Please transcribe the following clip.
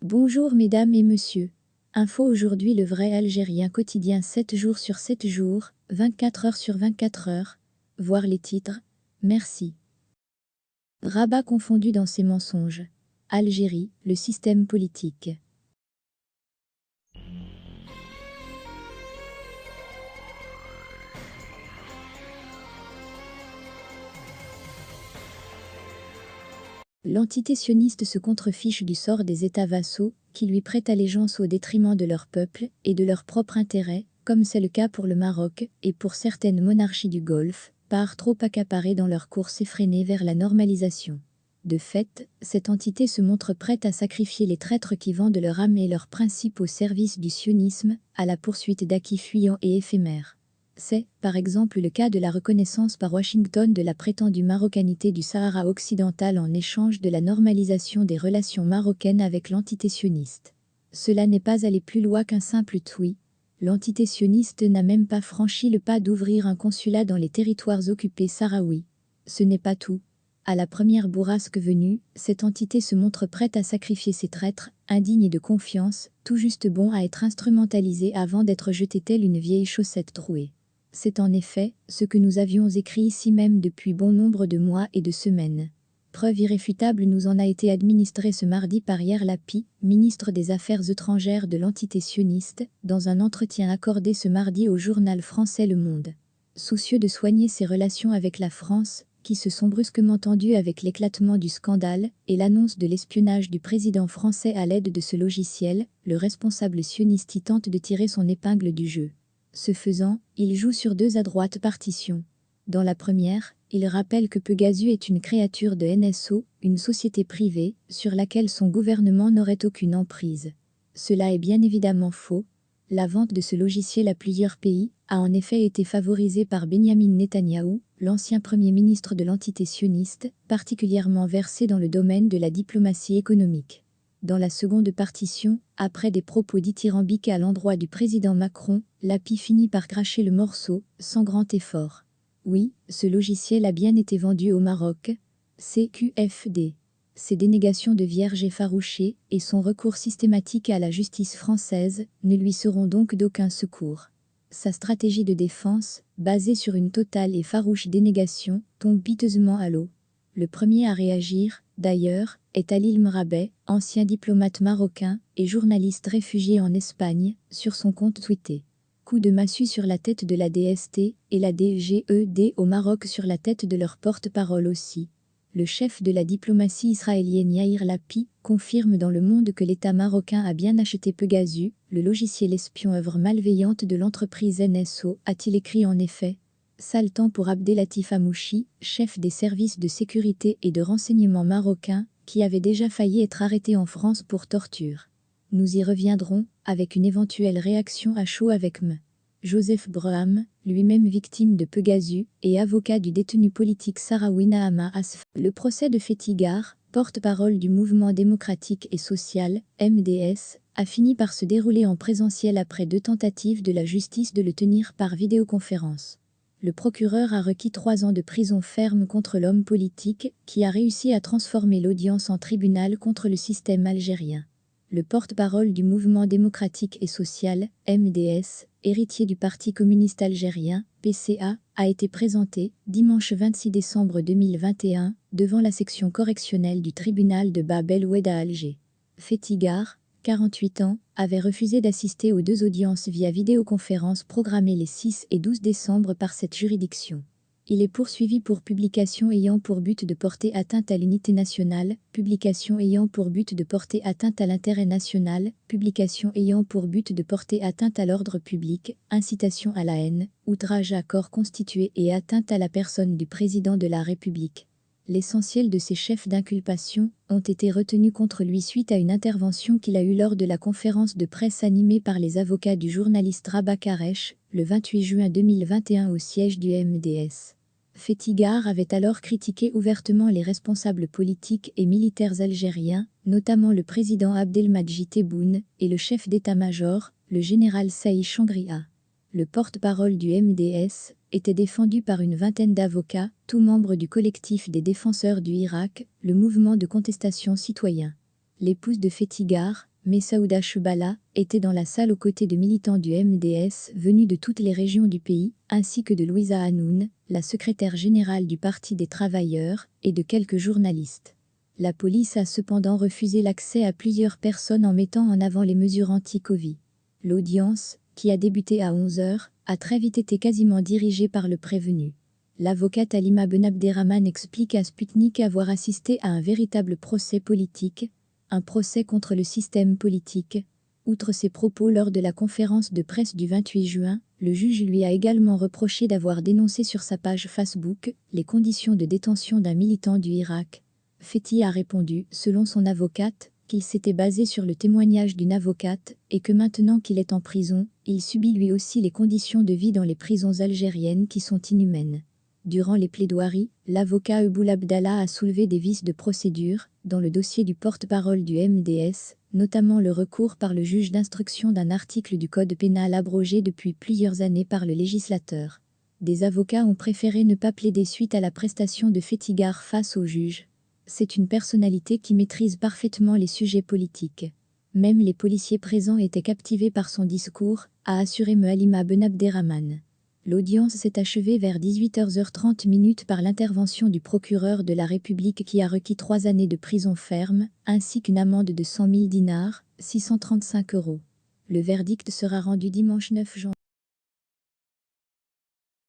Bonjour mesdames et messieurs. Info aujourd'hui, le vrai Algérien quotidien 7 jours sur 7 jours, 24 heures sur 24 heures. Voir les titres. Merci. Rabat confondu dans ses mensonges. Algérie, le système politique. L'entité sioniste se contrefiche du sort des États vassaux, qui lui prêtent allégeance au détriment de leur peuple et de leur propre intérêt, comme c'est le cas pour le Maroc et pour certaines monarchies du Golfe, par trop accaparées dans leur course effrénée vers la normalisation. De fait, cette entité se montre prête à sacrifier les traîtres qui vendent leur âme et leurs principes au service du sionisme, à la poursuite d'acquis fuyants et éphémères. C'est, par exemple, le cas de la reconnaissance par Washington de la prétendue marocanité du Sahara occidental en échange de la normalisation des relations marocaines avec l'entité sioniste. Cela n'est pas aller plus loin qu'un simple oui. L'entité sioniste n'a même pas franchi le pas d'ouvrir un consulat dans les territoires occupés sahraouis. Ce n'est pas tout. À la première bourrasque venue, cette entité se montre prête à sacrifier ses traîtres, indignes de confiance, tout juste bons à être instrumentalisés avant d'être jetés telle une vieille chaussette trouée. C'est en effet ce que nous avions écrit ici même depuis bon nombre de mois et de semaines. Preuve irréfutable nous en a été administrée ce mardi par Yair Lapid, ministre des Affaires étrangères de l'entité sioniste, dans un entretien accordé ce mardi au journal français Le Monde. Soucieux de soigner ses relations avec la France, qui se sont brusquement tendues avec l'éclatement du scandale et l'annonce de l'espionnage du président français à l'aide de ce logiciel, le responsable sioniste y tente de tirer son épingle du jeu. Ce faisant, il joue sur deux adroites partitions. Dans la première, il rappelle que Pegasus est une créature de NSO, une société privée, sur laquelle son gouvernement n'aurait aucune emprise. Cela est bien évidemment faux. La vente de ce logiciel à plusieurs pays a en effet été favorisée par Benyamin Netanyahou, l'ancien premier ministre de l'entité sioniste, particulièrement versé dans le domaine de la diplomatie économique. Dans la seconde partition, après des propos dithyrambiques à l'endroit du président Macron, Lapid finit par cracher le morceau, sans grand effort. Oui, ce logiciel a bien été vendu au Maroc. CQFD. Ses dénégations de vierge effarouchées et son recours systématique à la justice française ne lui seront donc d'aucun secours. Sa stratégie de défense, basée sur une totale et farouche dénégation, tombe piteusement à l'eau. Le premier à réagir, d'ailleurs, est Alil Mrabet, ancien diplomate marocain et journaliste réfugié en Espagne, sur son compte Twitter. Coup de massue sur la tête de la DST et la DGED au Maroc sur la tête de leur porte-parole aussi. Le chef de la diplomatie israélienne Yair Lapid confirme dans Le Monde que l'État marocain a bien acheté Pegasus, le logiciel espion œuvre malveillante de l'entreprise NSO, a-t-il écrit en effet. Sale temps pour Abdelatif Hamouchi, chef des services de sécurité et de renseignement marocains, qui avait déjà failli être arrêté en France pour torture. Nous y reviendrons, avec une éventuelle réaction à chaud avec M. Joseph Braham, lui-même victime de Pegasus et avocat du détenu politique sahraoui Nahama Asf. Le procès de Fetigar, porte-parole du mouvement démocratique et social, MDS, a fini par se dérouler en présentiel après 2 tentatives de la justice de le tenir par vidéoconférence. Le procureur a requis 3 ans de prison ferme contre l'homme politique qui a réussi à transformer l'audience en tribunal contre le système algérien. Le porte-parole du mouvement démocratique et social, MDS, héritier du Parti communiste algérien, PCA, a été présenté, dimanche 26 décembre 2021, devant la section correctionnelle du tribunal de Bab el Oued à Alger. Fetigar, 48 ans, avait refusé d'assister aux 2 audiences via vidéoconférence programmées les 6 et 12 décembre par cette juridiction. Il est poursuivi pour publication ayant pour but de porter atteinte à l'unité nationale, publication ayant pour but de porter atteinte à l'intérêt national, publication ayant pour but de porter atteinte à l'ordre public, incitation à la haine, outrage à corps constitué et atteinte à la personne du président de la République. L'essentiel de ces chefs d'inculpation ont été retenus contre lui suite à une intervention qu'il a eue lors de la conférence de presse animée par les avocats du journaliste Rabat Karesh, le 28 juin 2021 au siège du MDS. Fetigar avait alors critiqué ouvertement les responsables politiques et militaires algériens, notamment le président Abdelmadjid Tebboune et le chef d'état-major, le général Saïd Changria. Le porte-parole du MDS était défendu par une vingtaine d'avocats, tous membres du collectif des défenseurs du Irak, le mouvement de contestation citoyen. L'épouse de Fetigar, Messaouda Choubala était dans la salle aux côtés de militants du MDS venus de toutes les régions du pays, ainsi que de Louisa Hanoun, la secrétaire générale du Parti des travailleurs, et de quelques journalistes. La police a cependant refusé l'accès à plusieurs personnes en mettant en avant les mesures anti-Covid. L'audience, qui a débuté à 11 h, a très vite été quasiment dirigée par le prévenu. L'avocate Halima Benabderrahmane explique à Sputnik avoir assisté à un véritable procès politique, un procès contre le système politique. Outre ses propos lors de la conférence de presse du 28 juin, le juge lui a également reproché d'avoir dénoncé sur sa page Facebook les conditions de détention d'un militant du Irak. Fethi a répondu, selon son avocate, qu'il s'était basé sur le témoignage d'une avocate et que maintenant qu'il est en prison, il subit lui aussi les conditions de vie dans les prisons algériennes qui sont inhumaines. Durant les plaidoiries, l'avocat Eboul Abdallah a soulevé des vices de procédure dans le dossier du porte-parole du MDS, notamment le recours par le juge d'instruction d'un article du Code pénal abrogé depuis plusieurs années par le législateur. Des avocats ont préféré ne pas plaider suite à la prestation de Fethi Gar face au juge. C'est une personnalité qui maîtrise parfaitement les sujets politiques. Même les policiers présents étaient captivés par son discours, a assuré Halima Benabderrahmane. L'audience s'est achevée vers 18h30 par l'intervention du procureur de la République qui a requis 3 années de prison ferme, ainsi qu'une amende de 100 000 dinars, 635 €. Le verdict sera rendu dimanche 9 janvier.